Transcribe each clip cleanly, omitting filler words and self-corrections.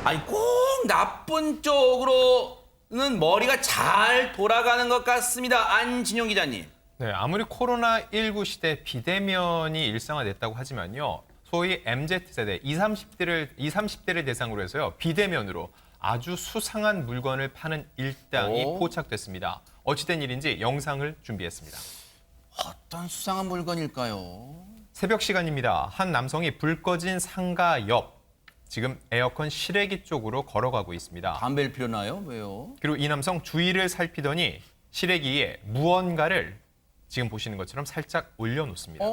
아니 꼭 나쁜 쪽으로는 머리가 잘 돌아가는 것 같습니다. 안진용 기자님. 네, 아무리 코로나19 시대 비대면이 일상화됐다고 하지만요. 소위 MZ세대, 30대를 대상으로 해서요. 비대면으로 아주 수상한 물건을 파는 일당이 포착됐습니다. 어찌된 일인지 영상을 준비했습니다. 어떤 수상한 물건일까요? 새벽 시간입니다. 한 남성이 불 꺼진 상가 옆, 지금 에어컨 실외기 쪽으로 걸어가고 있습니다. 담배를 피우나요? 왜요? 그리고 이 남성 주위를 살피더니 실외기에 무언가를 지금 보시는 것처럼 살짝 올려놓습니다.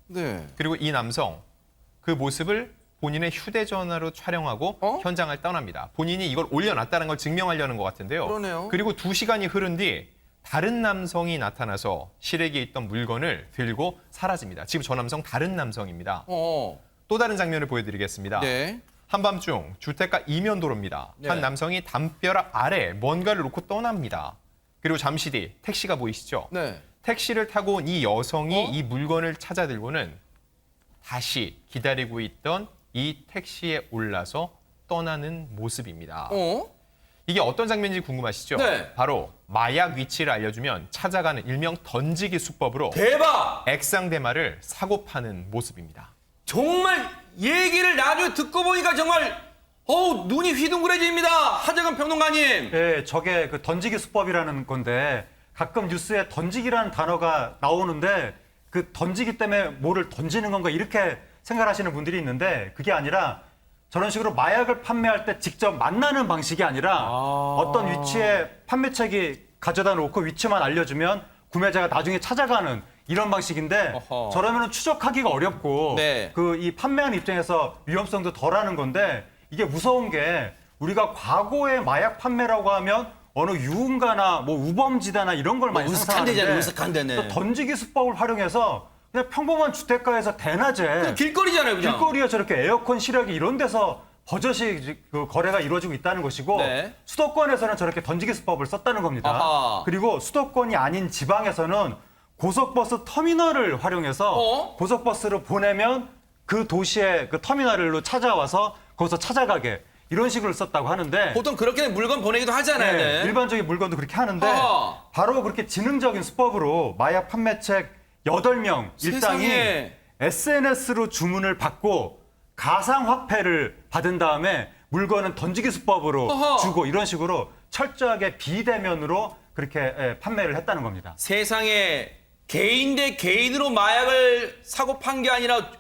네. 그리고 이 남성, 그 모습을 본인의 휴대전화로 촬영하고 현장을 떠납니다. 본인이 이걸 올려놨다는 걸 증명하려는 것 같은데요. 그러네요. 그리고 2시간이 흐른 뒤 다른 남성이 나타나서 실외기에 있던 물건을 들고 사라집니다. 지금 저 남성 다른 남성입니다. 또 다른 장면을 보여드리겠습니다. 네. 한밤중 주택가 이면도로입니다. 네. 한 남성이 담벼락 아래 뭔가를 놓고 떠납니다. 그리고 잠시 뒤 택시가 보이시죠? 네. 택시를 타고 온 이 여성이 이 물건을 찾아 들고는 다시 기다리고 있던 이 택시에 올라서 떠나는 모습입니다. 이게 어떤 장면인지 궁금하시죠? 네. 바로 마약 위치를 알려주면 찾아가는 일명 던지기 수법으로 대박! 액상대마를 사고 파는 모습입니다. 정말 얘기를 나중에 듣고 보니까 정말 눈이 휘둥그레집니다. 하재근 평론가님. 예, 저게 그 던지기 수법이라는 건데 가끔 뉴스에 던지기라는 단어가 나오는데 그 던지기 때문에 뭐를 던지는 건가 이렇게 생각하시는 분들이 있는데 그게 아니라 저런 식으로 마약을 판매할 때 직접 만나는 방식이 아니라 어떤 위치에 판매책이 가져다 놓고 위치만 알려주면 구매자가 나중에 찾아가는 이런 방식인데 저러면 추적하기가 어렵고 네. 그 이 판매하는 입장에서 위험성도 덜하는 건데 이게 무서운 게 우리가 과거의 마약 판매라고 하면 어느 유흥가나 뭐 우범지대나 이런 걸 많이 으슥한 데잖아요, 상상하는데 으슥한 데는. 또 던지기 수법을 활용해서 그냥 평범한 주택가에서 대낮에 길거리잖아요, 그냥. 길거리에 저렇게 에어컨 실외기 이런 데서 버젓이 그 거래가 이루어지고 있다는 것이고 네. 수도권에서는 저렇게 던지기 수법을 썼다는 겁니다. 아하. 그리고 수도권이 아닌 지방에서는 고속버스 터미널을 활용해서 고속버스를 보내면 그 도시의 그 터미널로 찾아와서 거기서 찾아가게 이런 식으로 썼다고 하는데 보통 그렇게 물건 보내기도 하잖아요. 네, 일반적인 물건도 그렇게 하는데 바로 그렇게 지능적인 수법으로 마약 판매책 8명 일당이 세상에. SNS로 주문을 받고 가상화폐를 받은 다음에 물건은 던지기 수법으로 주고 이런 식으로 철저하게 비대면으로 그렇게 판매를 했다는 겁니다. 세상에 개인 대 개인으로 마약을 사고 판 게 아니라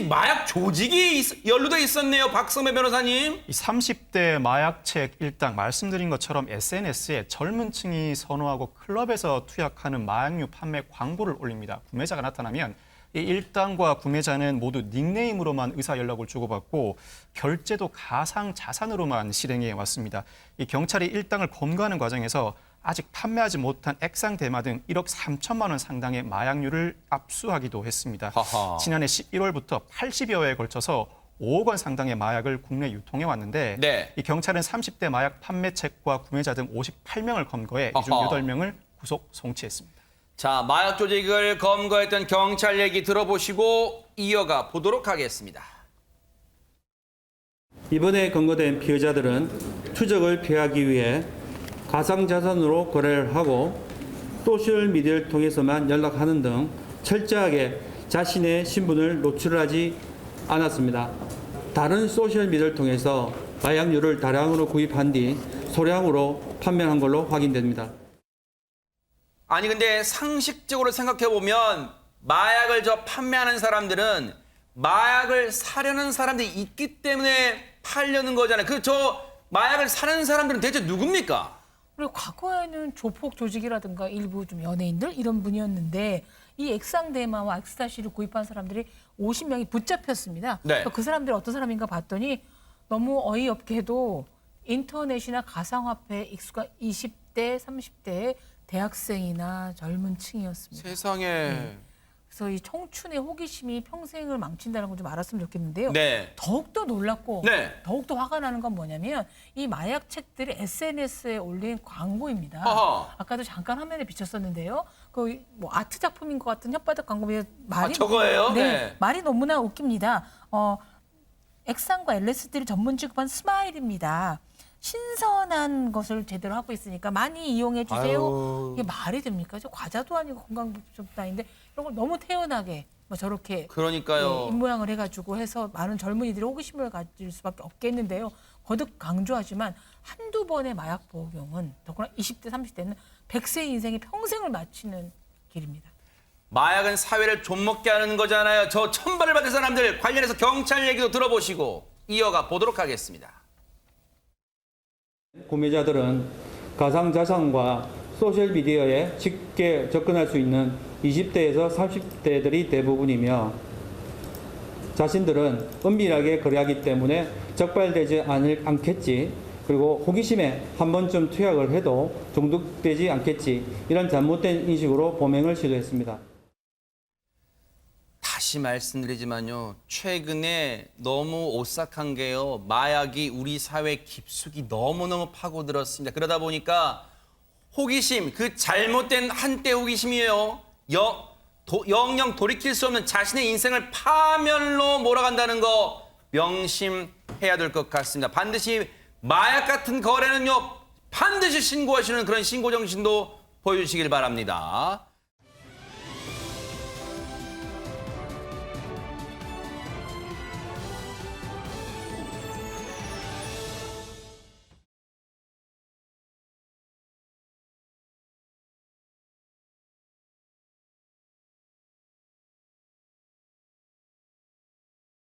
마약 조직이 연루돼 있었네요. 박성배 변호사님. 이 30대 마약책 일당 말씀드린 것처럼 SNS에 젊은 층이 선호하고 클럽에서 투약하는 마약류 판매 광고를 올립니다. 구매자가 나타나면 이 일당과 구매자는 모두 닉네임으로만 의사 연락을 주고받고 결제도 가상 자산으로만 실행해 왔습니다. 이 경찰이 일당을 검거하는 과정에서 아직 판매하지 못한 액상대마 등 1억 3천만 원 상당의 마약류를 압수하기도 했습니다. 지난해 11월부터 80여 회에 걸쳐서 5억 원 상당의 마약을 국내 유통해 왔는데 네. 이 경찰은 30대 마약 판매책과 구매자 등 58명을 검거해 이 중 8명을 구속 송치했습니다. 자, 마약 조직을 검거했던 경찰 얘기 들어보시고 이어가 보도록 하겠습니다. 이번에 검거된 피해자들은 추적을 피하기 위해 가상자산으로 거래를 하고 소셜미디어를 통해서만 연락하는 등 철저하게 자신의 신분을 노출하지 않았습니다. 다른 소셜미디어를 통해서 마약류를 다량으로 구입한 뒤 소량으로 판매한 걸로 확인됩니다. 아니 근데 상식적으로 생각해보면 마약을 판매하는 사람들은 마약을 사려는 사람들이 있기 때문에 팔려는 거잖아요. 마약을 사는 사람들은 대체 누굽니까? 그리고 과거에는 조폭 조직이라든가 일부 좀 연예인들 이런 분이었는데 이 액상대마와 엑스타시를 구입한 사람들이 50명이 붙잡혔습니다. 네. 그 사람들이 어떤 사람인가 봤더니 너무 어이없게도 인터넷이나 가상화폐에 익숙한 20대, 30대의 대학생이나 젊은 층이었습니다. 세상에. 그래서 이 청춘의 호기심이 평생을 망친다는 걸 좀 알았으면 좋겠는데요. 네. 더욱더 놀랍고 네. 더욱더 화가 나는 건 뭐냐면 이 마약책들이 SNS에 올린 광고입니다. 아까도 잠깐 화면에 비쳤었는데요. 그 뭐 아트 작품인 것 같은 혓바닥 광고에 말이 저거예요? 네, 네. 말이 너무나 웃깁니다. 액상과 LSD를 전문 취급한 스마일입니다. 신선한 것을 제대로 하고 있으니까 많이 이용해 주세요. 아유. 이게 말이 됩니까? 저 과자도 아니고 건강보급식품인데 이런 걸 너무 태연하게 뭐 저렇게 그러니까요. 입모양을 해가지고 해서 많은 젊은이들이 호기심을 가질 수밖에 없겠는데요. 거듭 강조하지만 한두 번의 마약 복용은 더구나 20대, 30대는 100세 인생의 평생을 마치는 길입니다. 마약은 사회를 좀먹게 하는 거잖아요. 저 천벌을 받은 사람들 관련해서 경찰 얘기도 들어보시고 이어가 보도록 하겠습니다. 구매자들은 가상자산과 소셜미디어에 쉽게 접근할 수 있는 20대에서 30대들이 대부분이며 자신들은 은밀하게 거래하기 때문에 적발되지 않겠지, 그리고 호기심에 한 번쯤 투약을 해도 중독되지 않겠지, 이런 잘못된 인식으로 범행을 시도했습니다. 다시 말씀드리지만요. 최근에 너무 오싹한 게요. 마약이 우리 사회 깊숙이 너무너무 파고들었습니다. 그러다 보니까 호기심, 그 잘못된 한때 호기심이에요. 영영 돌이킬 수 없는 자신의 인생을 파멸로 몰아간다는 거 명심해야 될 것 같습니다. 반드시 마약 같은 거래는요. 반드시 신고하시는 그런 신고 정신도 보여주시길 바랍니다.